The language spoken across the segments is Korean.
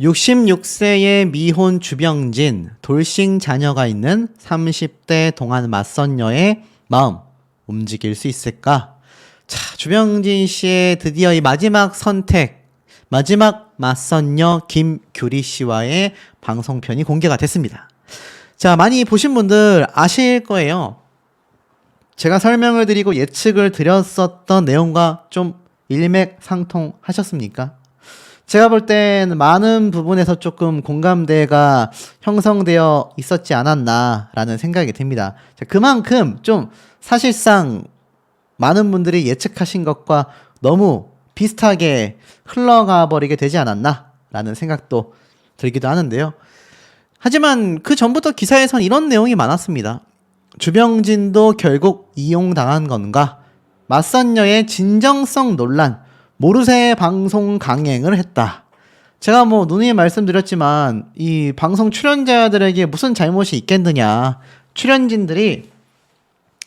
66세의 미혼 주병진, 돌싱 자녀가 있는 30대 동안 맞선녀의 마음 움직일 수 있을까? 자, 주병진 씨의 드디어 이 마지막 선택, 마지막 맞선녀 김규리 씨와의 방송편이 공개가 됐습니다. 자, 많이 보신 분들 아실 거예요. 제가 설명을 드리고 예측을 드렸었던 내용과 좀 일맥상통하셨습니까? 제가 볼 땐 많은 부분에서 조금 공감대가 형성되어 있었지 않았나라는 생각이 듭니다. 그만큼 좀 사실상 많은 분들이 예측하신 것과 너무 비슷하게 흘러가 버리게 되지 않았나라는 생각도 들기도 하는데요. 하지만 그 전부터 기사에선 이런 내용이 많았습니다. 주병진도 결국 이용당한 건가? 맞선녀의 진정성 논란, 모르쇠 방송 강행을 했다. 제가 누누이 말씀드렸지만 이 방송 출연자들에게 무슨 잘못이 있겠느냐. 출연진들이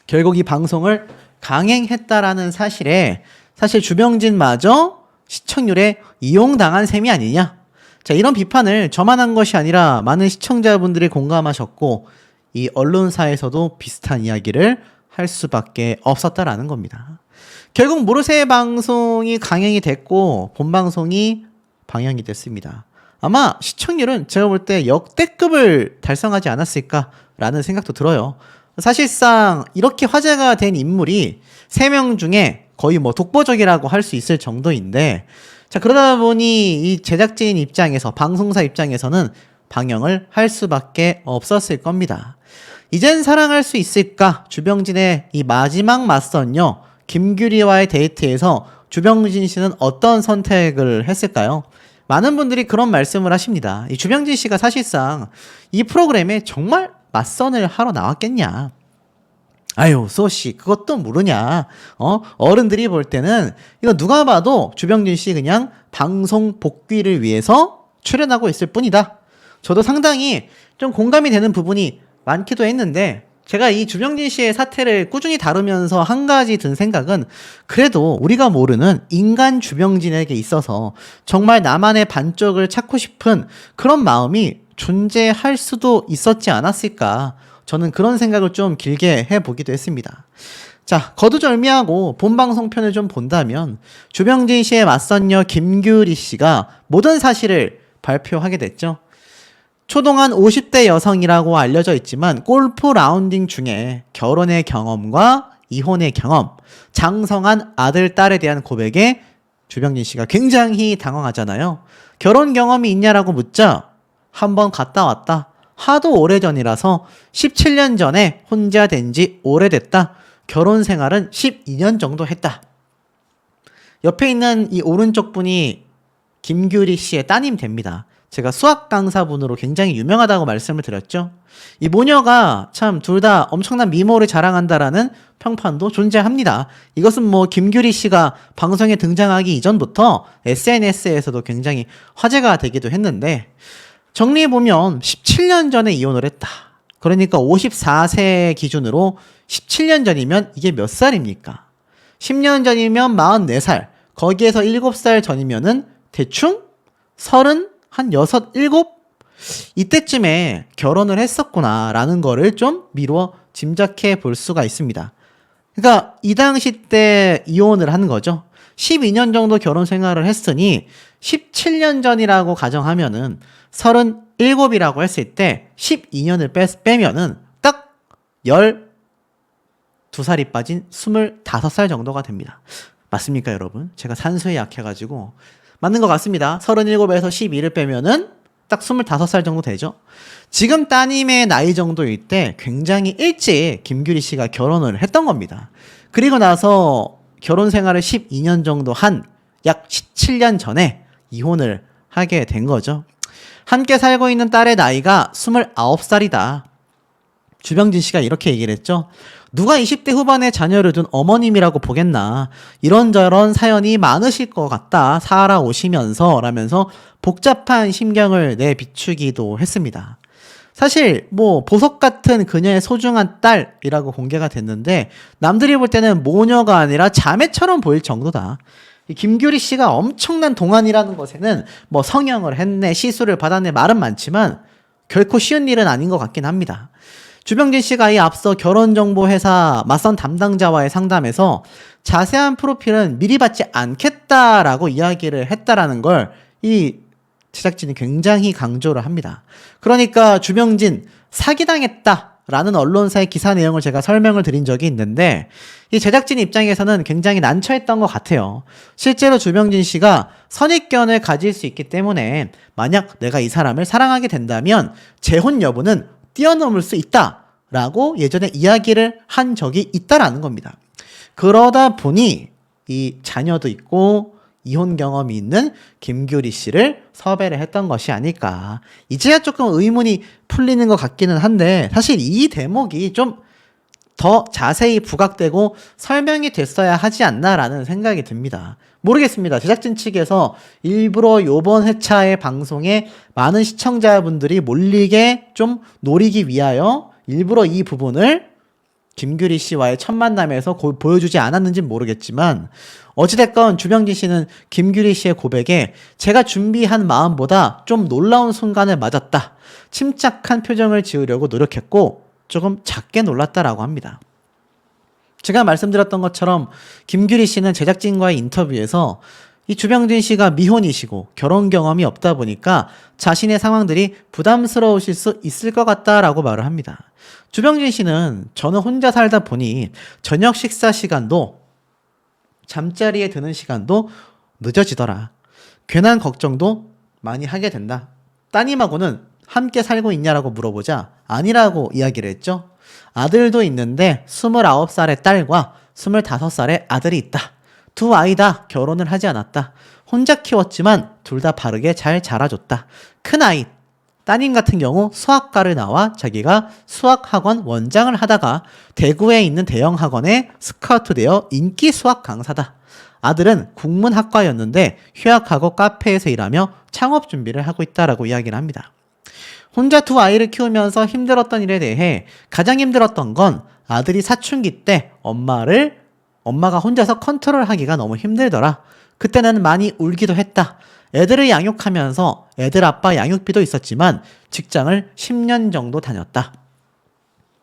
결국 이 방송을 강행했다라는 사실에 사실 주병진마저 시청률에 이용당한 셈이 아니냐. 자, 이런 비판을 저만 한 것이 아니라 많은 시청자분들이 공감하셨고 이 언론사에서도 비슷한 이야기를 할 수밖에 없었다라는 겁니다. 결국 모르쇠 방송이 강행이 됐고 본방송이 방영이 됐습니다. 아마 시청률은 제가 볼 때 역대급을 달성하지 않았을까라는 생각도 들어요. 사실상 이렇게 화제가 된 인물이 3명 중에 거의 독보적이라고 할 수 있을 정도인데, 자, 그러다 보니 이 제작진 입장에서, 방송사 입장에서는 방영을 할 수밖에 없었을 겁니다. 이젠 사랑할 수 있을까? 주병진의 이 마지막 맞선녀 김규리와의 데이트에서 주병진 씨는 어떤 선택을 했을까요? 많은 분들이 그런 말씀을 하십니다. 이 주병진 씨가 사실상 이 프로그램에 정말 맞선을 하러 나왔겠냐? 아유, 수호씨, 그것도 모르냐? 어른들이 볼 때는 이거 누가 봐도 주병진 씨 그냥 방송 복귀를 위해서 출연하고 있을 뿐이다. 저도 상당히 좀 공감이 되는 부분이 많기도 했는데, 제가 이 주병진 씨의 사태를 꾸준히 다루면서 한 가지 든 생각은, 그래도 우리가 모르는 인간 주병진에게 있어서 정말 나만의 반쪽을 찾고 싶은 그런 마음이 존재할 수도 있었지 않았을까. 저는 그런 생각을 좀 길게 해보기도 했습니다. 자, 거두절미하고 본방송편을 좀 본다면 주병진 씨의 맞선녀 김규리 씨가 모든 사실을 발표하게 됐죠. 초동안 50대 여성이라고 알려져 있지만 골프 라운딩 중에 결혼의 경험과 이혼의 경험, 장성한 아들, 딸에 대한 고백에 주병진 씨가 굉장히 당황하잖아요. 결혼 경험이 있냐라고 묻자 한번 갔다 왔다. 하도 오래전이라서 17년 전에 혼자 된 지 오래됐다. 결혼 생활은 12년 정도 했다. 옆에 있는 이 오른쪽 분이 김규리 씨의 따님 됩니다. 제가 수학 강사분으로 굉장히 유명하다고 말씀을 드렸죠. 이 모녀가 참 둘 다 엄청난 미모를 자랑한다라는 평판도 존재합니다. 이것은 김규리 씨가 방송에 등장하기 이전부터 SNS에서도 굉장히 화제가 되기도 했는데, 정리해보면 17년 전에 이혼을 했다. 그러니까 54세 기준으로 17년 전이면 이게 몇 살입니까? 10년 전이면 44살, 거기에서 7살 전이면은 대충 30, 한 6, 7? 이때쯤에 결혼을 했었구나라는 거를 좀 미루어 짐작해 볼 수가 있습니다. 그러니까 이 당시 때 이혼을 한 거죠. 12년 정도 결혼 생활을 했으니 17년 전이라고 가정하면은 37이라고 했을 때 12년을 빼면은 딱 12살이 빠진 25살 정도가 됩니다. 맞습니까, 여러분? 제가 산수에 약해가지고 맞는 것 같습니다. 37에서 12를 빼면은 딱 25살 정도 되죠. 지금 따님의 나이 정도일 때 굉장히 일찍 김규리 씨가 결혼을 했던 겁니다. 그리고 나서 결혼 생활을 12년 정도 한 약 17년 전에 이혼을 하게 된 거죠. 함께 살고 있는 딸의 나이가 29살이다. 주병진 씨가 이렇게 얘기를 했죠. 누가 20대 후반에 자녀를 둔 어머님이라고 보겠나. 이런저런 사연이 많으실 것 같다. 살아오시면서 라면서 복잡한 심경을 내비추기도 했습니다. 사실 보석 같은 그녀의 소중한 딸이라고 공개가 됐는데, 남들이 볼 때는 모녀가 아니라 자매처럼 보일 정도다. 이 김규리 씨가 엄청난 동안이라는 것에는 뭐 성형을 했네, 시술을 받았네 말은 많지만 결코 쉬운 일은 아닌 것 같긴 합니다. 주병진 씨가 이 앞서 결혼정보회사 맞선 담당자와의 상담에서 자세한 프로필은 미리 받지 않겠다라고 이야기를 했다라는 걸 이 제작진이 굉장히 강조를 합니다. 그러니까 주병진 사기당했다라는 언론사의 기사 내용을 제가 설명을 드린 적이 있는데 이 제작진 입장에서는 굉장히 난처했던 것 같아요. 실제로 주병진 씨가 선입견을 가질 수 있기 때문에 만약 내가 이 사람을 사랑하게 된다면 재혼 여부는 뛰어넘을 수 있다라고 예전에 이야기를 한 적이 있다라는 겁니다. 그러다 보니 이 자녀도 있고 이혼 경험이 있는 김규리 씨를 섭외를 했던 것이 아닐까. 이제야 조금 의문이 풀리는 것 같기는 한데 사실 이 대목이 좀 더 자세히 부각되고 설명이 됐어야 하지 않나라는 생각이 듭니다. 모르겠습니다. 제작진 측에서 일부러 요번 회차의 방송에 많은 시청자분들이 몰리게 좀 노리기 위하여 일부러 이 부분을 김규리 씨와의 첫 만남에서 보여주지 않았는지는 모르겠지만 어찌됐건 주병진 씨는 김규리 씨의 고백에 제가 준비한 마음보다 좀 놀라운 순간을 맞았다. 침착한 표정을 지으려고 노력했고 조금 작게 놀랐다라고 합니다. 제가 말씀드렸던 것처럼 김규리 씨는 제작진과의 인터뷰에서 이 주병진 씨가 미혼이시고 결혼 경험이 없다 보니까 자신의 상황들이 부담스러우실 수 있을 것 같다라고 말을 합니다. 주병진 씨는 저는 혼자 살다 보니 저녁 식사 시간도 잠자리에 드는 시간도 늦어지더라. 괜한 걱정도 많이 하게 된다. 따님하고는 함께 살고 있냐라고 물어보자 아니라고 이야기를 했죠. 아들도 있는데 29살의 딸과 25살의 아들이 있다. 두 아이 다 결혼을 하지 않았다. 혼자 키웠지만 둘 다 바르게 잘 자라줬다. 큰아이 따님 같은 경우 수학과를 나와 자기가 수학학원 원장을 하다가 대구에 있는 대형 학원에 스카우트되어 인기 수학 강사다. 아들은 국문학과였는데 휴학하고 카페에서 일하며 창업 준비를 하고 있다라고 이야기를 합니다. 혼자 두 아이를 키우면서 힘들었던 일에 대해 가장 힘들었던 건 아들이 사춘기 때 엄마가 혼자서 컨트롤하기가 너무 힘들더라. 그때는 많이 울기도 했다. 애들을 양육하면서 애들 아빠 양육비도 있었지만 직장을 10년 정도 다녔다.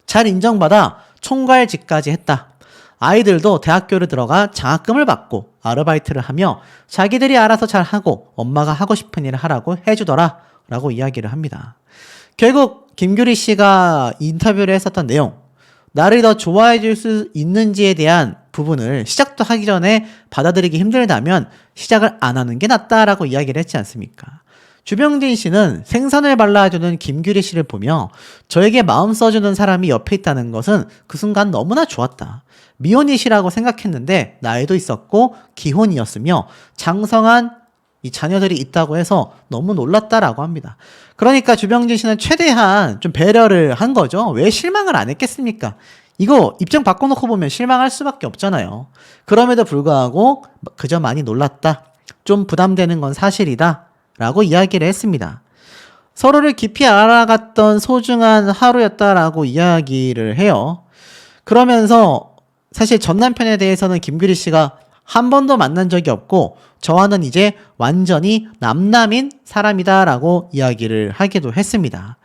잘 인정받아 총괄직까지 했다. 아이들도 대학교를 들어가 장학금을 받고 아르바이트를 하며 자기들이 알아서 잘하고 엄마가 하고 싶은 일을 하라고 해주더라 라고 이야기를 합니다. 결국 김규리 씨가 인터뷰를 했었던 내용, 나를 더 좋아해 줄 수 있는지에 대한 부분을 시작도 하기 전에 받아들이기 힘들다면 시작을 안 하는 게 낫다라고 이야기를 했지 않습니까? 주병진 씨는 생선을 발라주는 김규리 씨를 보며 저에게 마음 써주는 사람이 옆에 있다는 것은 그 순간 너무나 좋았다. 미혼이시라고 생각했는데 나이도 있었고 기혼이었으며 장성한 이 자녀들이 있다고 해서 너무 놀랐다라고 합니다. 그러니까 주병진 씨는 최대한 좀 배려를 한 거죠. 왜 실망을 안 했겠습니까? 이거 입장 바꿔놓고 보면 실망할 수밖에 없잖아요. 그럼에도 불구하고 그저 많이 놀랐다. 좀 부담되는 건 사실이다. 라고 이야기를 했습니다. 서로를 깊이 알아갔던 소중한 하루였다라고 이야기를 해요. 그러면서 사실 전 남편에 대해서는 김규리 씨가 한 번도 만난 적이 없고 저와는 이제 완전히 남남인 사람이다라고 이야기를 하기도 했습니다.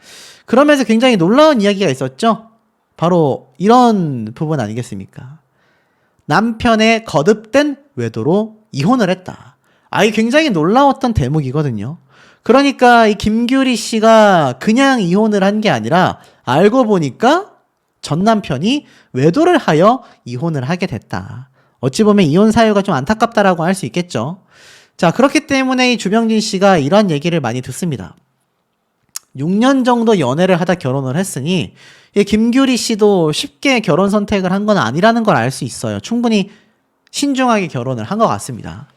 그러면서 굉장히 놀라운 이야기가 있었죠. 바로 이런 부분 아니겠습니까? 남편의 거듭된 외도로 이혼을 했다. 이 굉장히 놀라웠던 대목이거든요. 그러니까 이 김규리 씨가 그냥 이혼을 한 게 아니라 알고 보니까 전 남편이 외도를 하여 이혼을 하게 됐다. 어찌 보면 이혼 사유가 좀 안타깝다라고 할 수 있겠죠. 자, 그렇기 때문에 이 주병진 씨가 이런 얘기를 많이 듣습니다. 6년 정도 연애를 하다 결혼을 했으니 이 김규리 씨도 쉽게 결혼 선택을 한 건 아니라는 걸 알 수 있어요. 충분히 신중하게 결혼을 한 것 같습니다.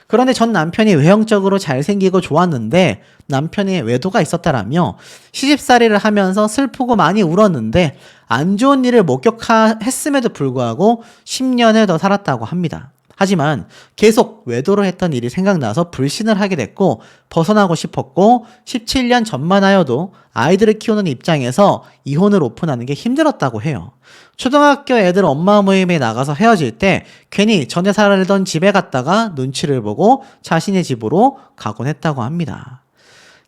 그런데 전 남편이 외형적으로 잘생기고 좋았는데 남편의 외도가 있었다라며 시집살이를 하면서 슬프고 많이 울었는데 안 좋은 일을 목격했음에도 불구하고 10년을 더 살았다고 합니다. 하지만 계속 외도를 했던 일이 생각나서 불신을 하게 됐고 벗어나고 싶었고 17년 전만 하여도 아이들을 키우는 입장에서 이혼을 오픈하는 게 힘들었다고 해요. 초등학교 애들 엄마 모임에 나가서 헤어질 때 괜히 전에 살던 집에 갔다가 눈치를 보고 자신의 집으로 가곤 했다고 합니다.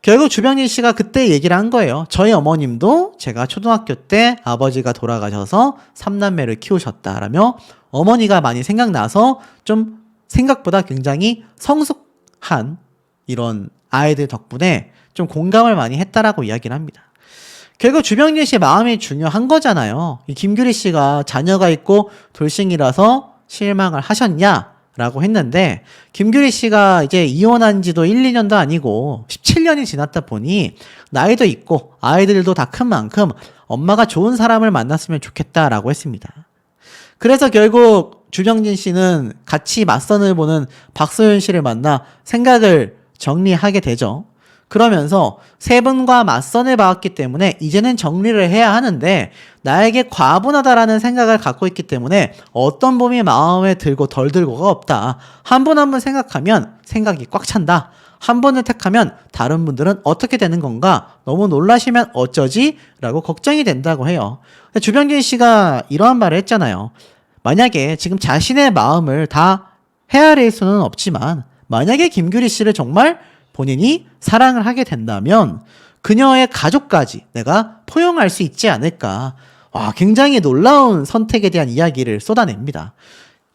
결국 주병진 씨가 그때 얘기를 한 거예요. 저희 어머님도 제가 초등학교 때 아버지가 돌아가셔서 3남매를 키우셨다라며 어머니가 많이 생각나서 좀 생각보다 굉장히 성숙한 이런 아이들 덕분에 좀 공감을 많이 했다라고 이야기를 합니다. 결국 주병진 씨의 마음이 중요한 거잖아요. 이 김규리 씨가 자녀가 있고 돌싱이라서 실망을 하셨냐라고 했는데 김규리 씨가 이제 이혼한 지도 1, 2년도 아니고 17년이 지났다 보니 나이도 있고 아이들도 다 큰 만큼 엄마가 좋은 사람을 만났으면 좋겠다라고 했습니다. 그래서 결국 주병진 씨는 같이 맞선을 보는 박소연 씨를 만나 생각을 정리하게 되죠. 그러면서 세 분과 맞선을 봐왔기 때문에 이제는 정리를 해야 하는데 나에게 과분하다라는 생각을 갖고 있기 때문에 어떤 봄이 마음에 들고 덜 들고가 없다. 한 분 한 분 생각하면 생각이 꽉 찬다. 한 분을 택하면 다른 분들은 어떻게 되는 건가? 너무 놀라시면 어쩌지? 라고 걱정이 된다고 해요. 주병진 씨가 이러한 말을 했잖아요. 만약에 지금 자신의 마음을 다 헤아릴 수는 없지만 만약에 김규리 씨를 정말 본인이 사랑을 하게 된다면 그녀의 가족까지 내가 포용할 수 있지 않을까. 와, 굉장히 놀라운 선택에 대한 이야기를 쏟아냅니다.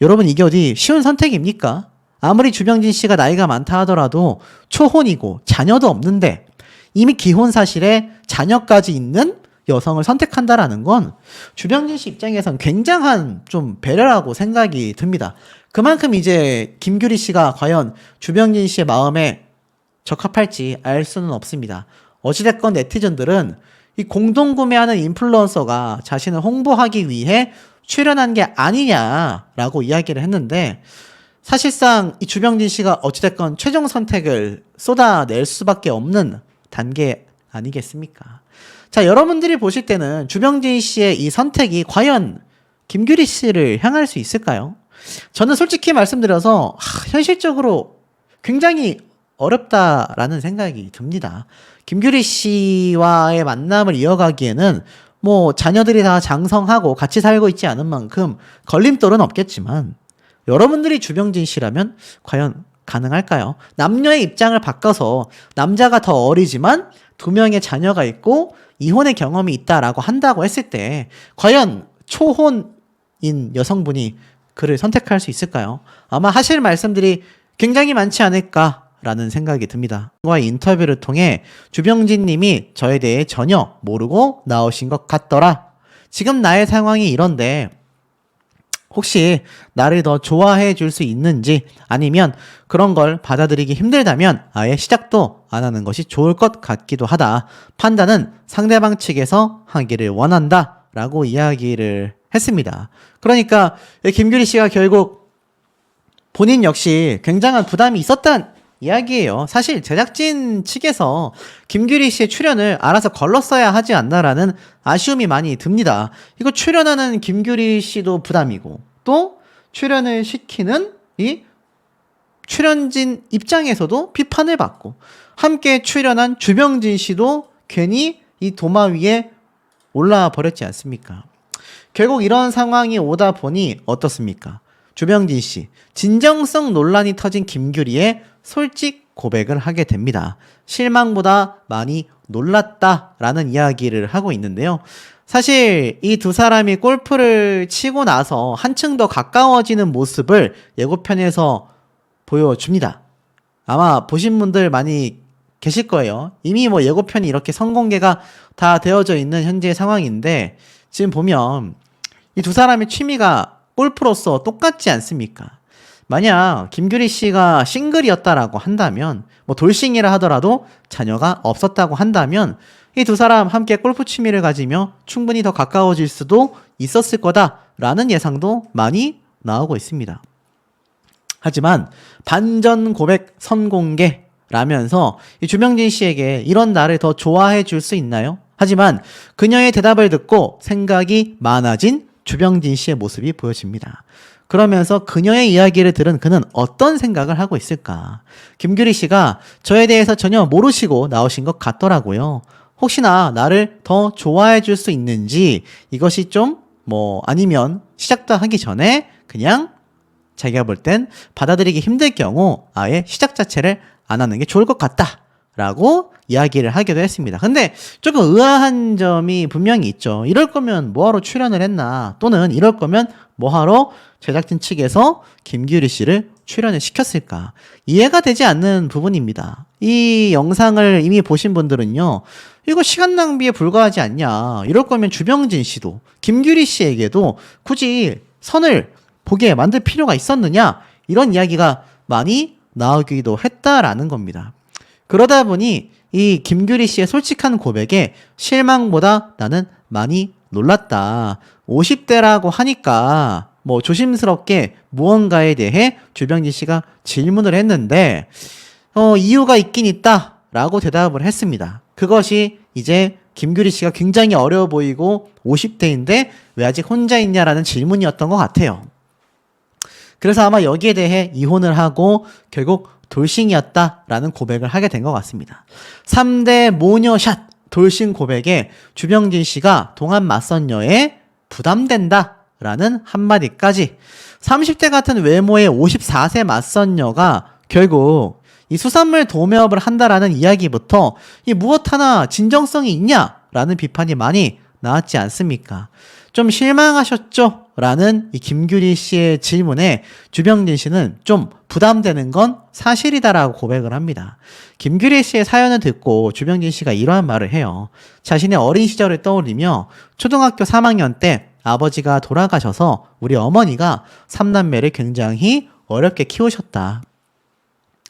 여러분, 이게 어디 쉬운 선택입니까? 아무리 주병진 씨가 나이가 많다 하더라도 초혼이고 자녀도 없는데 이미 기혼 사실에 자녀까지 있는 여성을 선택한다라는 건 주병진 씨 입장에선 굉장한 좀 배려라고 생각이 듭니다. 그만큼 이제 김규리 씨가 과연 주병진 씨의 마음에 적합할지 알 수는 없습니다. 어찌됐건 네티즌들은 이 공동구매하는 인플루언서가 자신을 홍보하기 위해 출연한 게 아니냐라고 이야기를 했는데 사실상 이 주병진 씨가 어찌됐건 최종 선택을 쏟아낼 수밖에 없는 단계 아니겠습니까? 자, 여러분들이 보실 때는 주병진 씨의 이 선택이 과연 김규리 씨를 향할 수 있을까요? 저는 솔직히 말씀드려서 현실적으로 굉장히 어렵다라는 생각이 듭니다. 김규리 씨와의 만남을 이어가기에는 뭐 자녀들이 다 장성하고 같이 살고 있지 않은 만큼 걸림돌은 없겠지만 여러분들이 주병진 씨라면 과연 가능할까요? 남녀의 입장을 바꿔서 남자가 더 어리지만 2명의 자녀가 있고 이혼의 경험이 있다라고 한다고 했을 때 과연 초혼인 여성분이 그를 선택할 수 있을까요? 아마 하실 말씀들이 굉장히 많지 않을까라는 생각이 듭니다. 과의 인터뷰를 통해 주병진 님이 저에 대해 전혀 모르고 나오신 것 같더라. 지금 나의 상황이 이런데 혹시 나를 더 좋아해 줄 수 있는지 아니면 그런 걸 받아들이기 힘들다면 아예 시작도 안 하는 것이 좋을 것 같기도 하다. 판단은 상대방 측에서 하기를 원한다. 라고 이야기를 했습니다. 그러니까 김규리 씨가 결국 본인 역시 굉장한 부담이 있었다는 이야기예요. 사실 제작진 측에서 김규리 씨의 출연을 알아서 걸렀어야 하지 않나라는 아쉬움이 많이 듭니다. 이거 출연하는 김규리 씨도 부담이고 또 출연을 시키는 이 출연진 입장에서도 비판을 받고 함께 출연한 주병진 씨도 괜히 이 도마 위에 올라와 버렸지 않습니까? 결국 이런 상황이 오다 보니 어떻습니까? 주병진 씨, 진정성 논란이 터진 김규리의 솔직 고백을 하게 됩니다. 실망보다 많이 놀랐다라는 이야기를 하고 있는데요. 사실 이 두 사람이 골프를 치고 나서 한층 더 가까워지는 모습을 예고편에서 보여줍니다. 아마 보신 분들 많이 계실 거예요. 이미 뭐 예고편이 이렇게 선공개가 다 되어져 있는 현재 상황인데 지금 보면 이 두 사람의 취미가 골프로서 똑같지 않습니까? 만약 김규리 씨가 싱글이었다라고 한다면 뭐 돌싱이라 하더라도 자녀가 없었다고 한다면 이 두 사람 함께 골프 취미를 가지며 충분히 더 가까워질 수도 있었을 거다라는 예상도 많이 나오고 있습니다. 하지만 반전 고백 선공개라면서 이 주병진 씨에게 이런 나를 더 좋아해 줄 수 있나요? 하지만 그녀의 대답을 듣고 생각이 많아진 주병진 씨의 모습이 보여집니다. 그러면서 그녀의 이야기를 들은 그는 어떤 생각을 하고 있을까? 김규리 씨가 저에 대해서 전혀 모르시고 나오신 것 같더라고요. 혹시나 나를 더 좋아해 줄 수 있는지 이것이 좀 아니면 시작도 하기 전에 그냥 자기가 볼 땐 받아들이기 힘들 경우 아예 시작 자체를 안 하는 게 좋을 것 같다라고 이야기를 하기도 했습니다. 근데 조금 의아한 점이 분명히 있죠. 이럴 거면 뭐하러 출연을 했나, 또는 이럴 거면 뭐하러 제작진 측에서 김규리 씨를 출연을 시켰을까, 이해가 되지 않는 부분입니다. 이 영상을 이미 보신 분들은요, 이거 시간 낭비에 불과하지 않냐, 이럴 거면 주병진 씨도 김규리 씨에게도 굳이 선을 보게 만들 필요가 있었느냐, 이런 이야기가 많이 나오기도 했다라는 겁니다. 그러다 보니 이 김규리 씨의 솔직한 고백에 실망보다 나는 많이 놀랐다. 50대라고 하니까 조심스럽게 무언가에 대해 주병진 씨가 질문을 했는데 이유가 있긴 있다 라고 대답을 했습니다. 그것이 이제 김규리 씨가 굉장히 어려 보이고 50대인데 왜 아직 혼자 있냐라는 질문이었던 것 같아요. 그래서 아마 여기에 대해 이혼을 하고 결국 돌싱이었다라는 고백을 하게 된 것 같습니다. 3대 모녀샷 돌싱 고백에 주병진 씨가 동안 맞선녀에 부담된다라는 한마디까지, 30대 같은 외모의 54세 맞선녀가 결국 이 수산물 도매업을 한다라는 이야기부터 이 무엇 하나 진정성이 있냐라는 비판이 많이 나왔지 않습니까? 좀 실망하셨죠? 라는 이 김규리 씨의 질문에 주병진 씨는 좀 부담되는 건 사실이다라고 고백을 합니다. 김규리 씨의 사연을 듣고 주병진 씨가 이러한 말을 해요. 자신의 어린 시절을 떠올리며 초등학교 3학년 때 아버지가 돌아가셔서 우리 어머니가 3남매를 굉장히 어렵게 키우셨다.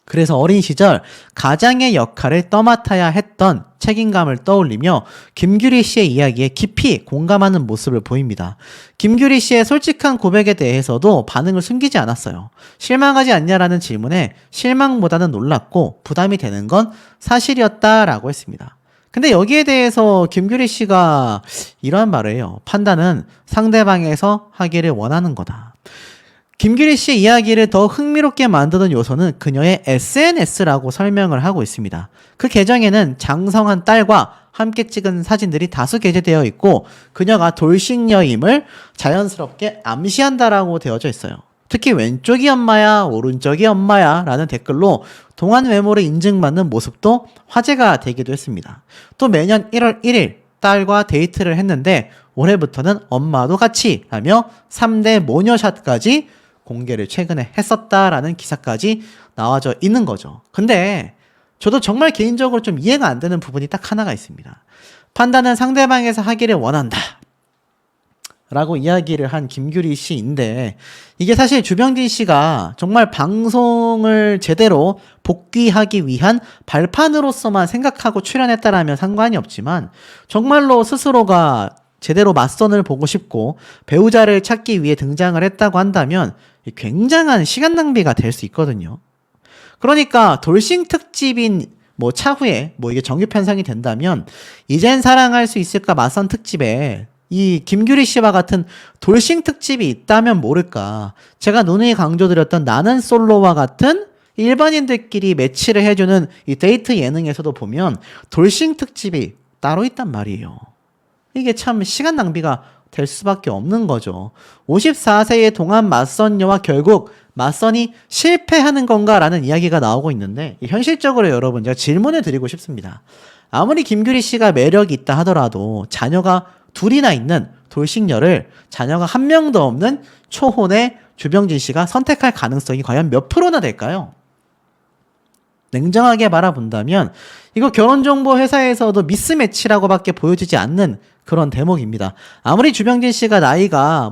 그래서 어린 시절 가장의 역할을 떠맡아야 했던 책임감을 떠올리며 김규리 씨의 이야기에 깊이 공감하는 모습을 보입니다. 김규리 씨의 솔직한 고백에 대해서도 반응을 숨기지 않았어요. 실망하지 않냐라는 질문에 실망보다는 놀랐고 부담이 되는 건 사실이었다라고 했습니다. 근데 여기에 대해서 김규리 씨가 이러한 말을 해요. 판단은 상대방에서 하기를 원하는 거다. 김규리 씨의 이야기를 더 흥미롭게 만드는 요소는 그녀의 SNS라고 설명을 하고 있습니다. 그 계정에는 장성한 딸과 함께 찍은 사진들이 다수 게재되어 있고 그녀가 돌싱녀임을 자연스럽게 암시한다라고 되어져 있어요. 특히 왼쪽이 엄마야, 오른쪽이 엄마야 라는 댓글로 동안 외모를 인증받는 모습도 화제가 되기도 했습니다. 또 매년 1월 1일 딸과 데이트를 했는데 올해부터는 엄마도 같이 하며 3대 모녀샷까지 공개를 최근에 했었다라는 기사까지 나와져 있는 거죠. 근데 저도 정말 개인적으로 좀 이해가 안 되는 부분이 딱 하나가 있습니다. 판단은 상대방에서 하기를 원한다 라고 이야기를 한 김규리 씨인데, 이게 사실 주병진 씨가 정말 방송을 제대로 복귀하기 위한 발판으로서만 생각하고 출연했다라면 상관이 없지만, 정말로 스스로가 제대로 맞선을 보고 싶고 배우자를 찾기 위해 등장을 했다고 한다면 굉장한 시간 낭비가 될 수 있거든요. 그러니까 돌싱 특집인 차후에 이게 정규 편성이 된다면 이젠 사랑할 수 있을까 맞선 특집에 이 김규리 씨와 같은 돌싱 특집이 있다면 모를까, 제가 누누이 강조드렸던 나는 솔로와 같은 일반인들끼리 매치를 해주는 이 데이트 예능에서도 보면 돌싱 특집이 따로 있단 말이에요. 이게 참 시간 낭비가 될 수밖에 없는 거죠. 54세의 동안 맞선녀와 결국 맞선이 실패하는 건가라는 이야기가 나오고 있는데, 현실적으로 여러분 제가 질문을 드리고 싶습니다. 아무리 김규리 씨가 매력이 있다 하더라도 자녀가 둘이나 있는 돌싱녀를 자녀가 한 명도 없는 초혼의 주병진 씨가 선택할 가능성이 과연 몇 프로나 될까요? 냉정하게 바라본다면 이거 결혼정보 회사에서도 미스매치라고밖에 보여지지 않는 그런 대목입니다. 아무리 주병진 씨가 나이가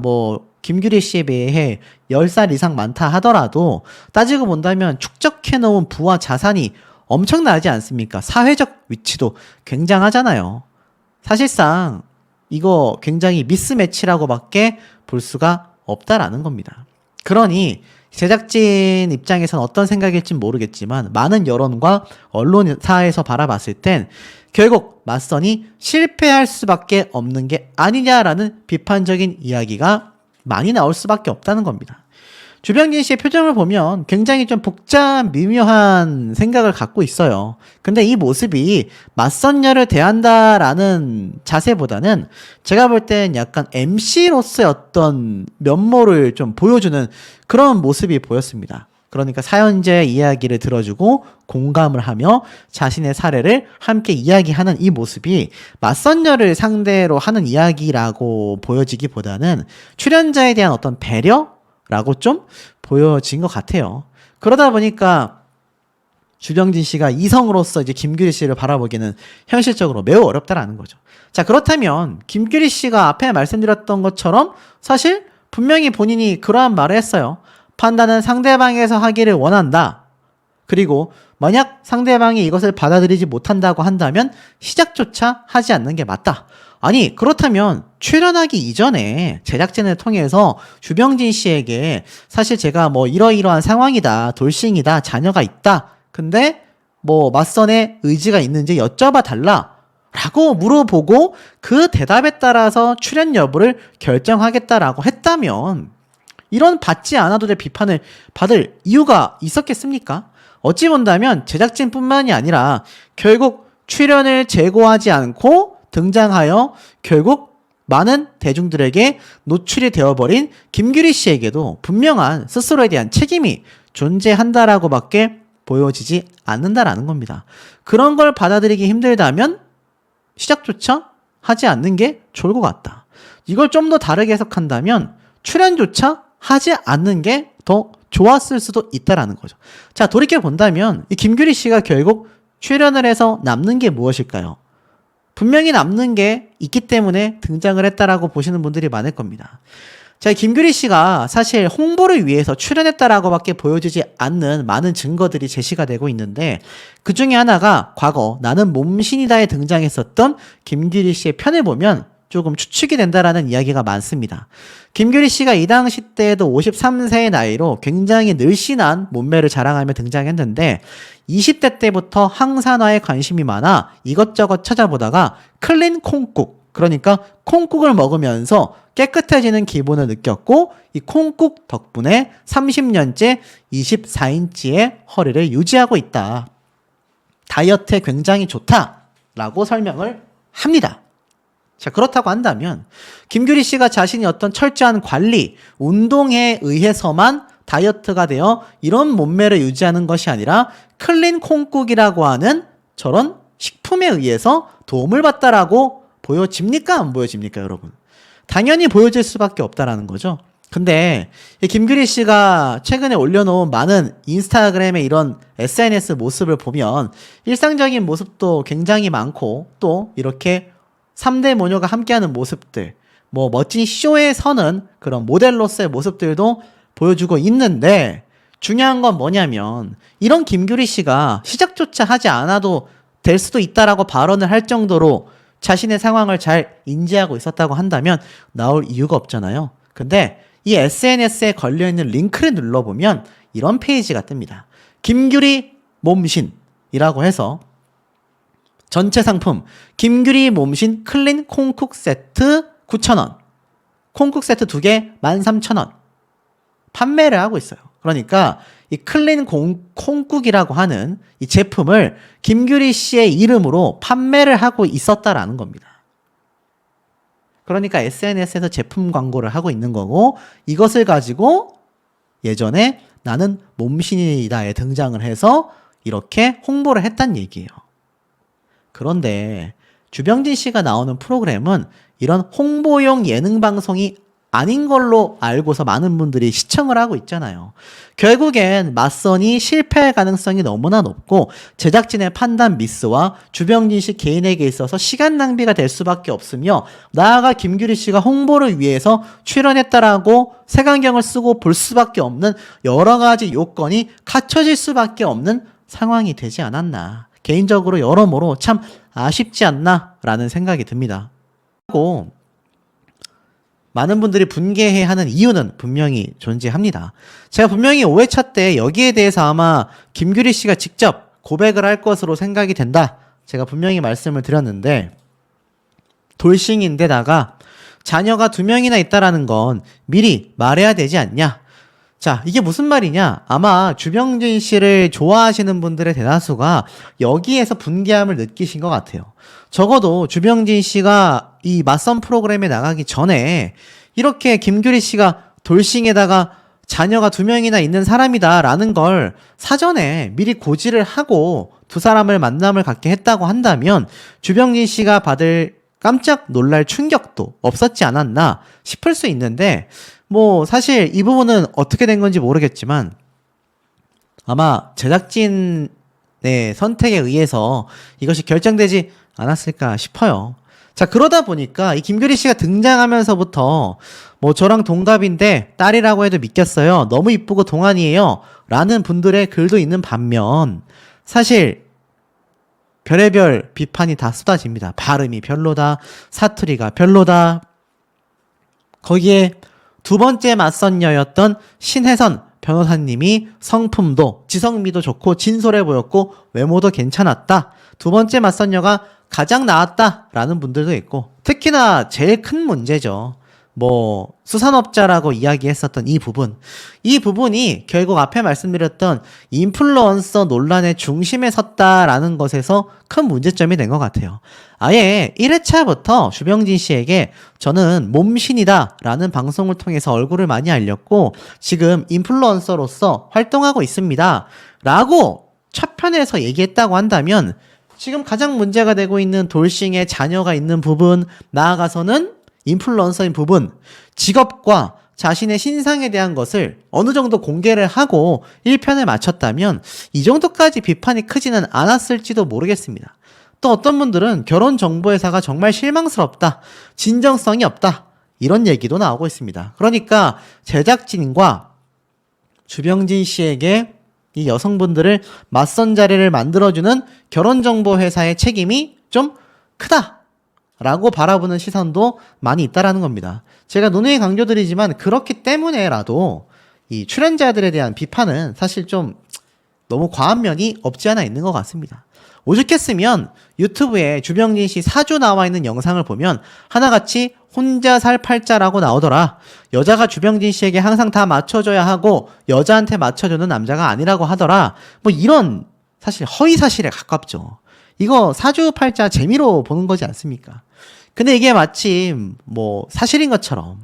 김규리 씨에 비해 10살 이상 많다 하더라도 따지고 본다면 축적해놓은 부와 자산이 엄청나지 않습니까? 사회적 위치도 굉장하잖아요. 사실상 이거 굉장히 미스매치라고밖에 볼 수가 없다라는 겁니다. 그러니 제작진 입장에선 어떤 생각일지 모르겠지만 많은 여론과 언론사에서 바라봤을 땐 결국 맞선이 실패할 수밖에 없는 게 아니냐라는 비판적인 이야기가 많이 나올 수밖에 없다는 겁니다. 주병진 씨의 표정을 보면 굉장히 좀 복잡 미묘한 생각을 갖고 있어요. 근데 이 모습이 맞선녀를 대한다라는 자세보다는 제가 볼 땐 약간 MC로서의 어떤 면모를 좀 보여주는 그런 모습이 보였습니다. 그러니까 사연자의 이야기를 들어주고 공감을 하며 자신의 사례를 함께 이야기하는 이 모습이 맞선녀를 상대로 하는 이야기라고 보여지기보다는 출연자에 대한 어떤 배려라고 좀 보여진 것 같아요. 그러다 보니까 주병진 씨가 이성으로서 이제 김규리 씨를 바라보기는 현실적으로 매우 어렵다라는 거죠. 자, 그렇다면 김규리 씨가 앞에 말씀드렸던 것처럼 사실 분명히 본인이 그러한 말을 했어요. 판단은 상대방에서 하기를 원한다. 그리고 만약 상대방이 이것을 받아들이지 못한다고 한다면 시작조차 하지 않는 게 맞다. 아니, 그렇다면 출연하기 이전에 제작진을 통해서 주병진 씨에게 사실 제가 뭐 이러이러한 상황이다, 돌싱이다, 자녀가 있다. 근데 뭐 맞선의 의지가 있는지 여쭤봐 달라. 라고 물어보고 그 대답에 따라서 출연 여부를 결정하겠다라고 했다면 이런 받지 않아도 될 비판을 받을 이유가 있었겠습니까? 어찌 본다면 제작진뿐만이 아니라 결국 출연을 제고하지 않고 등장하여 결국 많은 대중들에게 노출이 되어버린 김규리 씨에게도 분명한 스스로에 대한 책임이 존재한다라고 밖에 보여지지 않는다라는 겁니다. 그런 걸 받아들이기 힘들다면 시작조차 하지 않는 게 좋을 것 같다. 이걸 좀 더 다르게 해석한다면 출연조차 하지 않는 게 더 좋았을 수도 있다라는 거죠. 자, 돌이켜 본다면 이 김규리 씨가 결국 출연을 해서 남는 게 무엇일까요? 분명히 남는 게 있기 때문에 등장을 했다라고 보시는 분들이 많을 겁니다. 자, 김규리 씨가 사실 홍보를 위해서 출연했다라고밖에 보여지지 않는 많은 증거들이 제시가 되고 있는데 그 중에 하나가 과거 나는 몸신이다에 등장했었던 김규리 씨의 편을 보면 조금 추측이 된다라는 이야기가 많습니다. 김규리 씨가 이 당시 때에도 53세의 나이로 굉장히 늘씬한 몸매를 자랑하며 등장했는데 20대 때부터 항산화에 관심이 많아 이것저것 찾아보다가 클린 콩국, 그러니까 콩국을 먹으면서 깨끗해지는 기분을 느꼈고 이 콩국 덕분에 30년째 24인치의 허리를 유지하고 있다. 다이어트에 굉장히 좋다라고 설명을 합니다. 자, 그렇다고 한다면 김규리 씨가 자신이 어떤 철저한 관리, 운동에 의해서만 다이어트가 되어 이런 몸매를 유지하는 것이 아니라 클린 콩국이라고 하는 저런 식품에 의해서 도움을 받다라고 보여집니까? 안 보여집니까, 여러분? 당연히 보여질 수밖에 없다라는 거죠. 근데 이 김규리 씨가 최근에 올려놓은 많은 인스타그램의 이런 SNS 모습을 보면 일상적인 모습도 굉장히 많고 또 이렇게 3대 모녀가 함께하는 모습들, 뭐 멋진 쇼에 서는 그런 모델로서의 모습들도 보여주고 있는데 중요한 건 뭐냐면 이런 김규리 씨가 시작조차 하지 않아도 될 수도 있다라고 발언을 할 정도로 자신의 상황을 잘 인지하고 있었다고 한다면 나올 이유가 없잖아요. 근데 이 SNS에 걸려있는 링크를 눌러보면 이런 페이지가 뜹니다. 김규리 몸신이라고 해서 전체 상품 김규리 몸신 클린 콩국 세트 9,000원, 콩국 세트 2개 13,000원 판매를 하고 있어요. 그러니까 이 클린 콩국이라고 하는 이 제품을 김규리 씨의 이름으로 판매를 하고 있었다라는 겁니다. 그러니까 SNS에서 제품 광고를 하고 있는 거고 이것을 가지고 예전에 나는 몸신이다에 등장을 해서 이렇게 홍보를 했단 얘기예요. 그런데 주병진 씨가 나오는 프로그램은 이런 홍보용 예능 방송이 아닌 걸로 알고서 많은 분들이 시청을 하고 있잖아요. 결국엔 맞선이 실패할 가능성이 너무나 높고 제작진의 판단 미스와 주병진 씨 개인에게 있어서 시간 낭비가 될 수밖에 없으며 나아가 김규리 씨가 홍보를 위해서 출연했다라고 색안경을 쓰고 볼 수밖에 없는 여러 가지 요건이 갖춰질 수밖에 없는 상황이 되지 않았나. 개인적으로 여러모로 참 아쉽지 않나라는 생각이 듭니다. 하고 많은 분들이 분개해하는 이유는 분명히 존재합니다. 제가 분명히 5회차 때 여기에 대해서 아마 김규리 씨가 직접 고백을 할 것으로 생각이 된다. 제가 분명히 말씀을 드렸는데 돌싱인데다가 자녀가 2명이나 있다라는 건 미리 말해야 되지 않냐. 자, 이게 무슨 말이냐? 아마 주병진 씨를 좋아하시는 분들의 대다수가 여기에서 분개함을 느끼신 것 같아요. 적어도 주병진 씨가 이 맞선 프로그램에 나가기 전에 이렇게 김규리 씨가 돌싱에다가 자녀가 2명이나 있는 사람이다라는 걸 사전에 미리 고지를 하고 두 사람을 만남을 갖게 했다고 한다면 주병진 씨가 받을 깜짝 놀랄 충격도 없었지 않았나 싶을 수 있는데, 뭐 사실 이 부분은 어떻게 된 건지 모르겠지만 아마 제작진의 선택에 의해서 이것이 결정되지 않았을까 싶어요. 자, 그러다 보니까 이 김규리 씨가 등장하면서부터 뭐 저랑 동갑인데 딸이라고 해도 믿겠어요. 너무 이쁘고 동안이에요. 라는 분들의 글도 있는 반면 사실 별의별 비판이 다 쏟아집니다. 발음이 별로다. 사투리가 별로다. 거기에 두 번째 맞선녀였던 신혜선 변호사님이 성품도 지성미도 좋고 진솔해 보였고 외모도 괜찮았다. 두 번째 맞선녀가 가장 나았다라는 분들도 있고, 특히나 제일 큰 문제죠. 뭐 수산업자라고 이야기했었던 이 부분이 결국 앞에 말씀드렸던 인플루언서 논란의 중심에 섰다라는 것에서 큰 문제점이 된 것 같아요. 아예 1회차부터 주병진 씨에게 저는 몸신이다 라는 방송을 통해서 얼굴을 많이 알렸고 지금 인플루언서로서 활동하고 있습니다 라고 첫 편에서 얘기했다고 한다면, 지금 가장 문제가 되고 있는 돌싱의 자녀가 있는 부분, 나아가서는 인플루언서인 부분, 직업과 자신의 신상에 대한 것을 어느 정도 공개를 하고 1편을 마쳤다면 이 정도까지 비판이 크지는 않았을지도 모르겠습니다. 또 어떤 분들은 결혼정보회사가 정말 실망스럽다, 진정성이 없다, 이런 얘기도 나오고 있습니다. 그러니까 제작진과 주병진 씨에게 이 여성분들을 맞선 자리를 만들어주는 결혼정보회사의 책임이 좀 크다 라고 바라보는 시선도 많이 있다라는 겁니다. 제가 누누이 강조드리지만 그렇기 때문에라도 이 출연자들에 대한 비판은 사실 좀 너무 과한 면이 없지 않아 있는 것 같습니다. 오죽했으면 유튜브에 주병진 씨 사주 나와 있는 영상을 보면 하나같이 혼자 살 팔자라고 나오더라. 여자가 주병진 씨에게 항상 다 맞춰줘야 하고 여자한테 맞춰주는 남자가 아니라고 하더라. 뭐 이런 사실 허위사실에 가깝죠. 이거 사주 팔자 재미로 보는 거지 않습니까? 근데 이게 마침 뭐 사실인 것처럼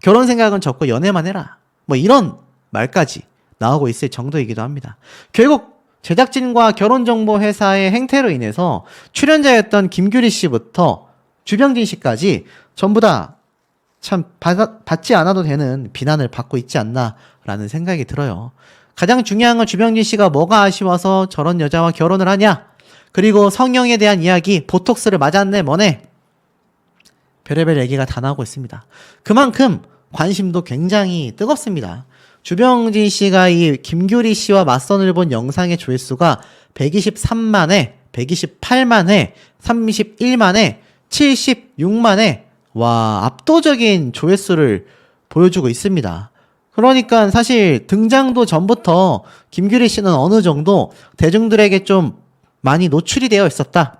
결혼 생각은 접고 연애만 해라, 뭐 이런 말까지 나오고 있을 정도이기도 합니다. 결국 제작진과 결혼정보회사의 행태로 인해서 출연자였던 김규리 씨부터 주병진 씨까지 전부 다 참 받지 않아도 되는 비난을 받고 있지 않나라는 생각이 들어요. 가장 중요한 건 주병진 씨가 뭐가 아쉬워서 저런 여자와 결혼을 하냐, 그리고 성형에 대한 이야기, 보톡스를 맞았네 뭐네, 별의별 얘기가 다 나오고 있습니다. 그만큼 관심도 굉장히 뜨겁습니다. 주병진 씨가 이 김규리 씨와 맞선을 본 영상의 조회수가 123만 회, 128만 회, 31만 회, 76만 회, 와, 압도적인 조회수를 보여주고 있습니다. 그러니까 사실 등장도 전부터 김규리 씨는 어느 정도 대중들에게 좀 많이 노출이 되어 있었다,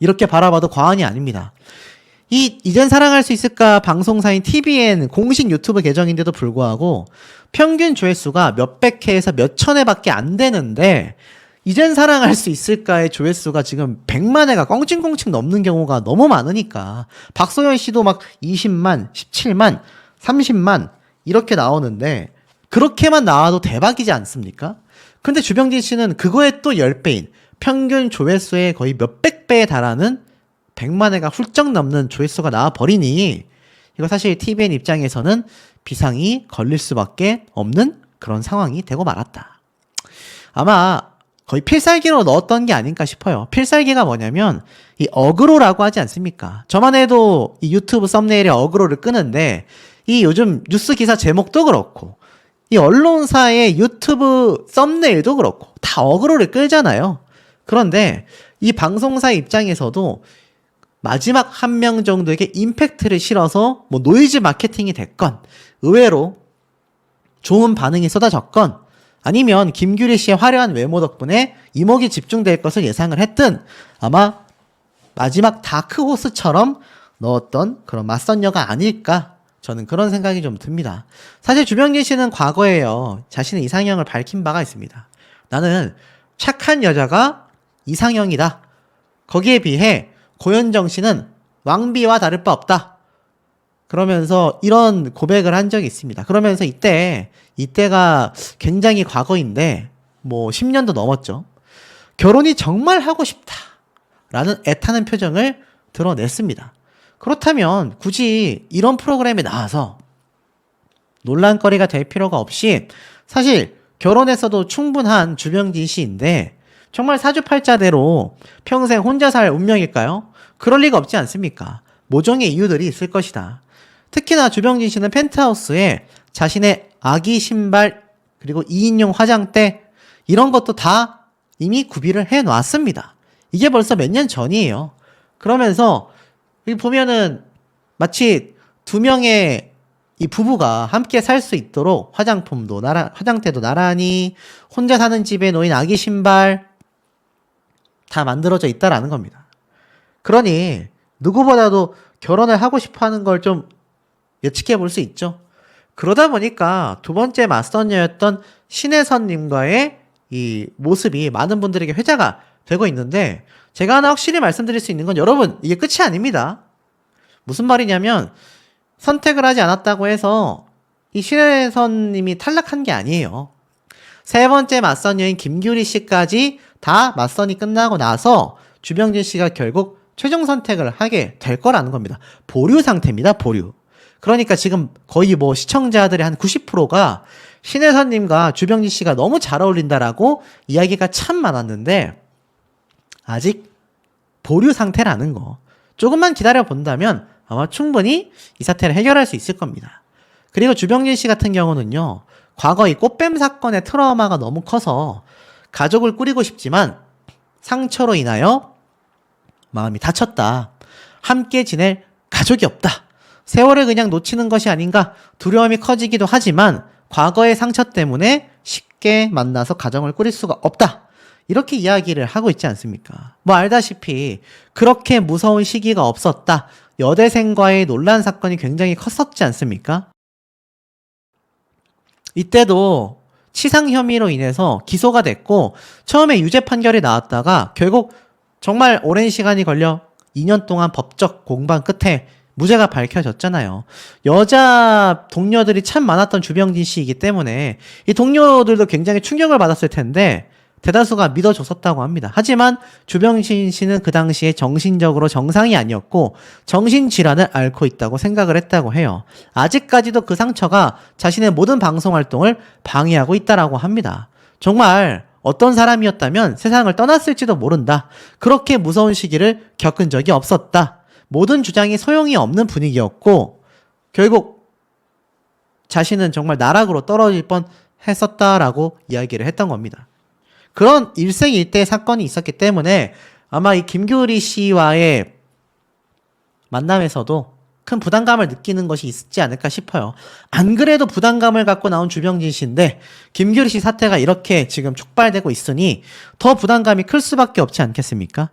이렇게 바라봐도 과언이 아닙니다. 이젠 사랑할 수 있을까 방송사인 TVN 공식 유튜브 계정인데도 불구하고 평균 조회수가 몇백 회에서 몇천 회밖에 안 되는데, 이젠 사랑할 수 있을까의 조회수가 지금 100만 회가 껑충껑충 넘는 경우가 너무 많으니까 박소연 씨도 막 20만, 17만, 30만 이렇게 나오는데 그렇게만 나와도 대박이지 않습니까? 근데 주병진 씨는 그거에 또 10배인 평균 조회수의 거의 몇백 배에 달하는 100만 회가 훌쩍 넘는 조회수가 나와버리니 이거 사실 TVN 입장에서는 비상이 걸릴 수밖에 없는 그런 상황이 되고 말았다. 아마 거의 필살기로 넣었던 게 아닌가 싶어요. 필살기가 뭐냐면 이 어그로라고 하지 않습니까? 저만 해도 이 유튜브 썸네일에 어그로를 끄는데 이 요즘 뉴스 기사 제목도 그렇고 이 언론사의 유튜브 썸네일도 그렇고 다 어그로를 끌잖아요. 그런데 이 방송사 입장에서도 마지막 한 명 정도에게 임팩트를 실어서 뭐 노이즈 마케팅이 됐건, 의외로 좋은 반응이 쏟아졌건, 아니면 김규리 씨의 화려한 외모 덕분에 이목이 집중될 것을 예상을 했든 아마 마지막 다크호스처럼 넣었던 그런 맞선녀가 아닐까 저는 그런 생각이 좀 듭니다. 사실 주병진 씨는 과거에요. 자신의 이상형을 밝힌 바가 있습니다. 나는 착한 여자가 이상형이다. 거기에 비해 고현정 씨는 왕비와 다를 바 없다. 그러면서 이런 고백을 한 적이 있습니다. 그러면서 이때가 굉장히 과거인데 뭐 10년도 넘었죠. 결혼이 정말 하고 싶다라는 애타는 표정을 드러냈습니다. 그렇다면 굳이 이런 프로그램에 나와서 논란거리가 될 필요가 없이 사실 결혼했어도 충분한 주병진 씨인데 정말 사주팔자대로 평생 혼자 살 운명일까요? 그럴 리가 없지 않습니까? 모종의 이유들이 있을 것이다. 특히나 주병진 씨는 펜트하우스에 자신의 아기 신발 그리고 2인용 화장대 이런 것도 다 이미 구비를 해놨습니다. 이게 벌써 몇 년 전이에요. 그러면서 여기 보면은 마치 두 명의 이 부부가 함께 살 수 있도록 화장대도 나란히 혼자 사는 집에 놓인 아기 신발 다 만들어져 있다라는 겁니다. 그러니 누구보다도 결혼을 하고 싶어 하는 걸 좀 예측해 볼 수 있죠. 그러다 보니까 두 번째 맞선녀였던 신혜선님과의 이 모습이 많은 분들에게 회자가 되고 있는데 제가 하나 확실히 말씀드릴 수 있는 건 여러분 이게 끝이 아닙니다. 무슨 말이냐면 선택을 하지 않았다고 해서 이 신혜선님이 탈락한 게 아니에요. 세 번째 맞선녀인 김규리 씨까지 다 맞선이 끝나고 나서 주병진 씨가 결국 최종 선택을 하게 될 거라는 겁니다. 보류 상태입니다. 보류. 그러니까 지금 거의 뭐 시청자들의 한 90%가 신혜선님과 주병진 씨가 너무 잘 어울린다라고 이야기가 참 많았는데 아직 보류 상태라는 거. 조금만 기다려 본다면 아마 충분히 이 사태를 해결할 수 있을 겁니다. 그리고 주병진 씨 같은 경우는요. 과거 이 꽃뱀 사건의 트라우마가 너무 커서 가족을 꾸리고 싶지만 상처로 인하여 마음이 다쳤다. 함께 지낼 가족이 없다. 세월을 그냥 놓치는 것이 아닌가 두려움이 커지기도 하지만 과거의 상처 때문에 쉽게 만나서 가정을 꾸릴 수가 없다. 이렇게 이야기를 하고 있지 않습니까? 뭐 알다시피 그렇게 무서운 시기가 없었다. 여대생과의 논란 사건이 굉장히 컸었지 않습니까? 이때도 치상 혐의로 인해서 기소가 됐고 처음에 유죄 판결이 나왔다가 결국 정말 오랜 시간이 걸려 2년 동안 법적 공방 끝에 무죄가 밝혀졌잖아요. 여자 동료들이 참 많았던 주병진 씨이기 때문에 이 동료들도 굉장히 충격을 받았을 텐데 대다수가 믿어줬었다고 합니다. 하지만 주병진 씨는 그 당시에 정신적으로 정상이 아니었고 정신질환을 앓고 있다고 생각을 했다고 해요. 아직까지도 그 상처가 자신의 모든 방송 활동을 방해하고 있다라고 합니다. 정말 어떤 사람이었다면 세상을 떠났을지도 모른다. 그렇게 무서운 시기를 겪은 적이 없었다. 모든 주장이 소용이 없는 분위기였고 결국 자신은 정말 나락으로 떨어질 뻔 했었다라고 이야기를 했던 겁니다. 그런 일생일대의 사건이 있었기 때문에 아마 이 김규리 씨와의 만남에서도 큰 부담감을 느끼는 것이 있지 않을까 싶어요. 안 그래도 부담감을 갖고 나온 주병진 씨인데 김규리 씨 사태가 이렇게 지금 촉발되고 있으니 더 부담감이 클 수밖에 없지 않겠습니까?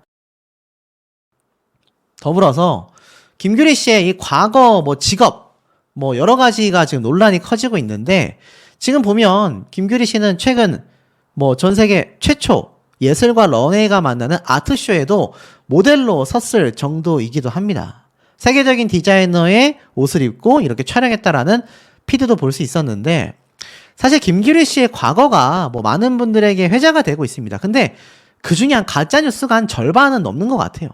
더불어서 김규리 씨의 이 과거 직업 여러 가지가 지금 논란이 커지고 있는데 지금 보면 김규리 씨는 최근 전 세계 최초 예술과 런웨이가 만나는 아트쇼에도 모델로 섰을 정도이기도 합니다. 세계적인 디자이너의 옷을 입고 이렇게 촬영했다라는 피드도 볼 수 있었는데 사실 김규리 씨의 과거가 많은 분들에게 회자가 되고 있습니다. 근데 그 중에 한 가짜뉴스가 한 절반은 넘는 것 같아요.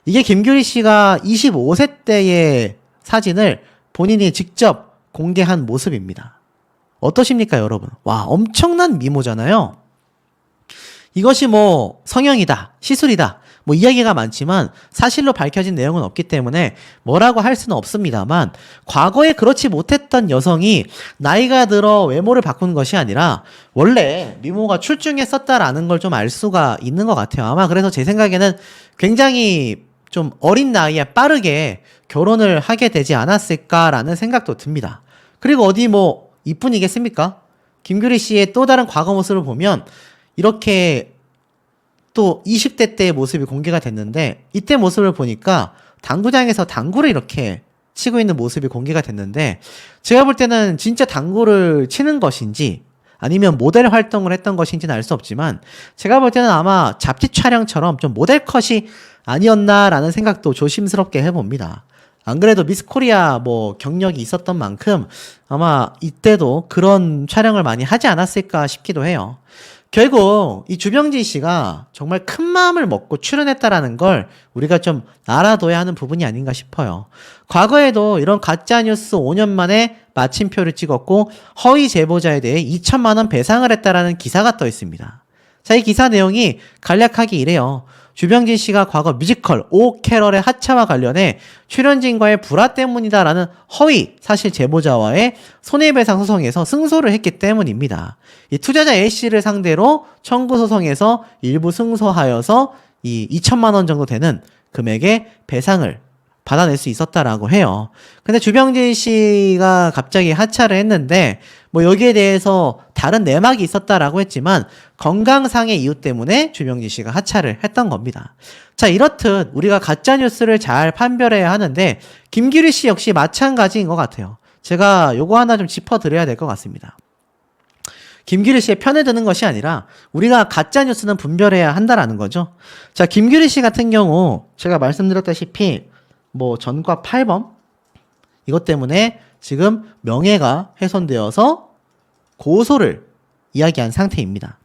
이게 김규리 씨가 25세 때의 사진을 본인이 직접 공개한 모습입니다. 어떠십니까, 여러분? 와, 엄청난 미모잖아요. 이것이 성형이다, 시술이다, 이야기가 많지만 사실로 밝혀진 내용은 없기 때문에 뭐라고 할 수는 없습니다만 과거에 그렇지 못했던 여성이 나이가 들어 외모를 바꾼 것이 아니라 원래 미모가 출중했었다라는 걸 좀 알 수가 있는 것 같아요. 아마 그래서 제 생각에는 굉장히 좀 어린 나이에 빠르게 결혼을 하게 되지 않았을까라는 생각도 듭니다. 그리고 어디 이뿐이겠습니까? 김규리 씨의 또 다른 과거 모습을 보면 이렇게 또 20대 때의 모습이 공개가 됐는데 이때 모습을 보니까 당구장에서 당구를 이렇게 치고 있는 모습이 공개가 됐는데 제가 볼 때는 진짜 당구를 치는 것인지 아니면 모델 활동을 했던 것인지는 알 수 없지만 제가 볼 때는 아마 잡지 촬영처럼 좀 모델 컷이 아니었나라는 생각도 조심스럽게 해봅니다. 안 그래도 미스 코리아 뭐 경력이 있었던 만큼 아마 이때도 그런 촬영을 많이 하지 않았을까 싶기도 해요. 결국 이 주병진 씨가 정말 큰 마음을 먹고 출연했다라는 걸 우리가 좀 알아둬야 하는 부분이 아닌가 싶어요. 과거에도 이런 가짜뉴스 5년 만에 마침표를 찍었고 허위 제보자에 대해 2천만 원 배상을 했다라는 기사가 떠 있습니다. 자, 이 기사 내용이 간략하게 이래요. 주병진 씨가 과거 뮤지컬 오 캐럴의 하차와 관련해 출연진과의 불화 때문이다라는 허위 사실 제보자와의 손해배상 소송에서 승소를 했기 때문입니다. 이 투자자 A씨를 상대로 청구 소송에서 일부 승소하여서 이 2천만 원 정도 되는 금액의 배상을 받아낼 수 있었다라고 해요. 근데 주병진 씨가 갑자기 하차를 했는데 뭐 여기에 대해서 다른 내막이 있었다라고 했지만 건강상의 이유 때문에 주병진 씨가 하차를 했던 겁니다. 자, 이렇듯 우리가 가짜뉴스를 잘 판별해야 하는데 김규리 씨 역시 마찬가지인 것 같아요. 제가 요거 하나 좀 짚어드려야 될 것 같습니다. 김규리 씨의 편에 드는 것이 아니라 우리가 가짜뉴스는 분별해야 한다라는 거죠. 자, 김규리 씨 같은 경우 제가 말씀드렸다시피 뭐 전과 8범 이것 때문에 지금 명예가 훼손되어서 고소를 이야기한 상태입니다.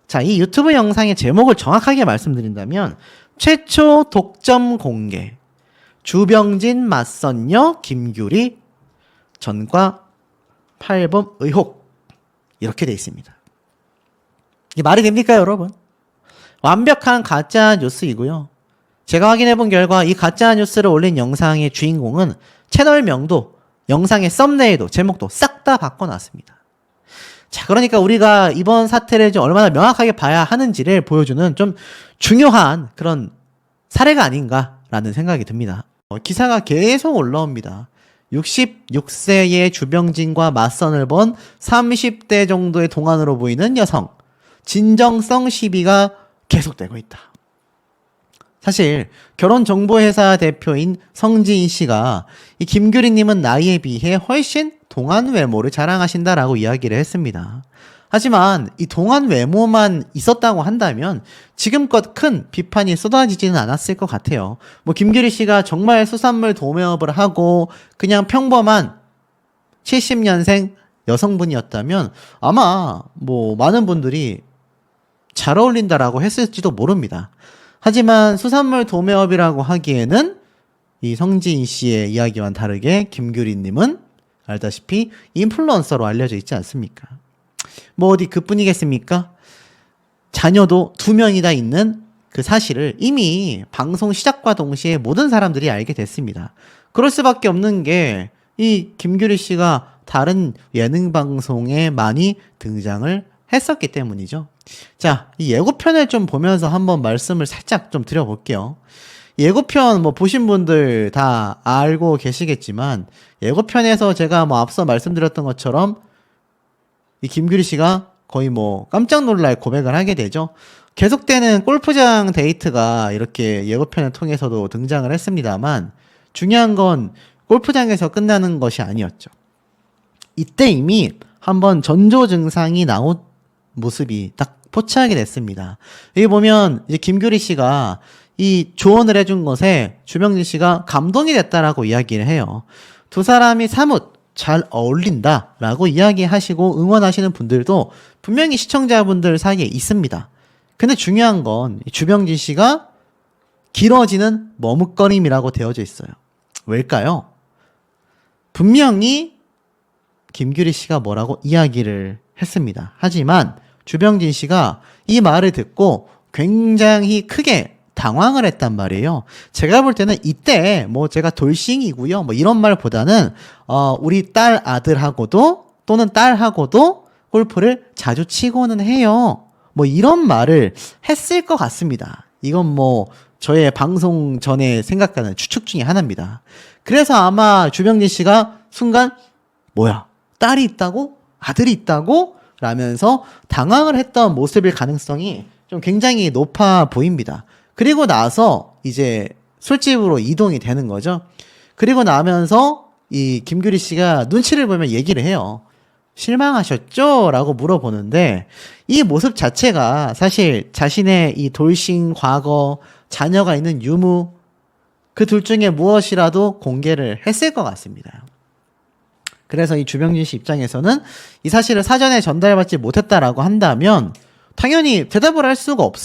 자, 이 유튜브 영상의 제목을 정확하게 말씀드린다면 최초 독점 공개 주병진 맞선녀 김규리 전과 8범 의혹 이렇게 돼 있습니다. 이게 말이 됩니까, 여러분? 완벽한 가짜 뉴스이고요. 제가 확인해본 결과 이 가짜뉴스를 올린 영상의 주인공은 채널명도 영상의 썸네일도 제목도 싹 다 바꿔놨습니다. 자, 그러니까 우리가 이번 사태를 좀 얼마나 명확하게 봐야 하는지를 보여주는 좀 중요한 그런 사례가 아닌가라는 생각이 듭니다. 기사가 계속 올라옵니다. 66세의 주병진과 맞선을 본 30대 정도의 동안으로 보이는 여성. 진정성 시비가 계속되고 있다. 사실 결혼정보회사 대표인 성지인 씨가 이 김규리님은 나이에 비해 훨씬 동안 외모를 자랑하신다라고 이야기를 했습니다. 하지만 이 동안 외모만 있었다고 한다면 지금껏 큰 비판이 쏟아지지는 않았을 것 같아요. 뭐 김규리 씨가 정말 수산물 도매업을 하고 그냥 평범한 70년생 여성분이었다면 아마 뭐 많은 분들이 잘 어울린다라고 했을지도 모릅니다. 하지만 수산물 도매업이라고 하기에는 이 성지인 씨의 이야기와는 다르게 김규리님은 알다시피 인플루언서로 알려져 있지 않습니까? 뭐 어디 그뿐이겠습니까? 자녀도 2명이나 있는 그 사실을 이미 방송 시작과 동시에 모든 사람들이 알게 됐습니다. 그럴 수밖에 없는 게 이 김규리 씨가 다른 예능 방송에 많이 등장을 했었기 때문이죠. 자, 이 예고편을 좀 보면서 한번 말씀을 살짝 좀 드려볼게요. 예고편 뭐 보신 분들 다 알고 계시겠지만 예고편에서 제가 뭐 앞서 말씀드렸던 것처럼 이 김규리 씨가 거의 뭐 깜짝 놀랄 고백을 하게 되죠. 계속되는 골프장 데이트가 이렇게 예고편을 통해서도 등장을 했습니다만 중요한 건 골프장에서 끝나는 것이 아니었죠. 이때 이미 한번 전조 증상이 나온 모습이 딱 포착이 됐습니다. 여기 보면 이제 김규리 씨가 이 조언을 해준 것에 주병진 씨가 감동이 됐다라고 이야기를 해요. 두 사람이 사뭇 잘 어울린다라고 이야기하시고 응원하시는 분들도 분명히 시청자분들 사이에 있습니다. 근데 중요한 건 주병진 씨가 길어지는 머뭇거림이라고 되어져 있어요. 왜일까요? 분명히 김규리 씨가 뭐라고 이야기를 했습니다. 하지만 주병진 씨가 이 말을 듣고 굉장히 크게 당황을 했단 말이에요. 제가 볼 때는 이때 뭐 제가 돌싱이고요. 뭐 이런 말보다는 우리 딸 아들하고도 또는 딸하고도 골프를 자주 치고는 해요. 뭐 이런 말을 했을 것 같습니다. 이건 뭐 저의 방송 전에 생각하는 추측 중에 하나입니다. 그래서 아마 주병진 씨가 순간 뭐야 딸이 있다고? 아들이 있다고? 라면서 당황을 했던 모습일 가능성이 좀 굉장히 높아 보입니다. 그리고 나서 이제 술집으로 이동이 되는 거죠. 그리고 나면서 이 김규리 씨가 눈치를 보면 얘기를 해요. 실망하셨죠? 라고 물어보는데 이 모습 자체가 사실 자신의 이 돌싱 과거, 자녀가 있는 유무 그 둘 중에 무엇이라도 공개를 했을 것 같습니다. 그래서 이 주병진 씨 입장에서는 이 사실을 사전에 전달받지 못했다라고 한다면 당연히 대답을 할 수가 없어.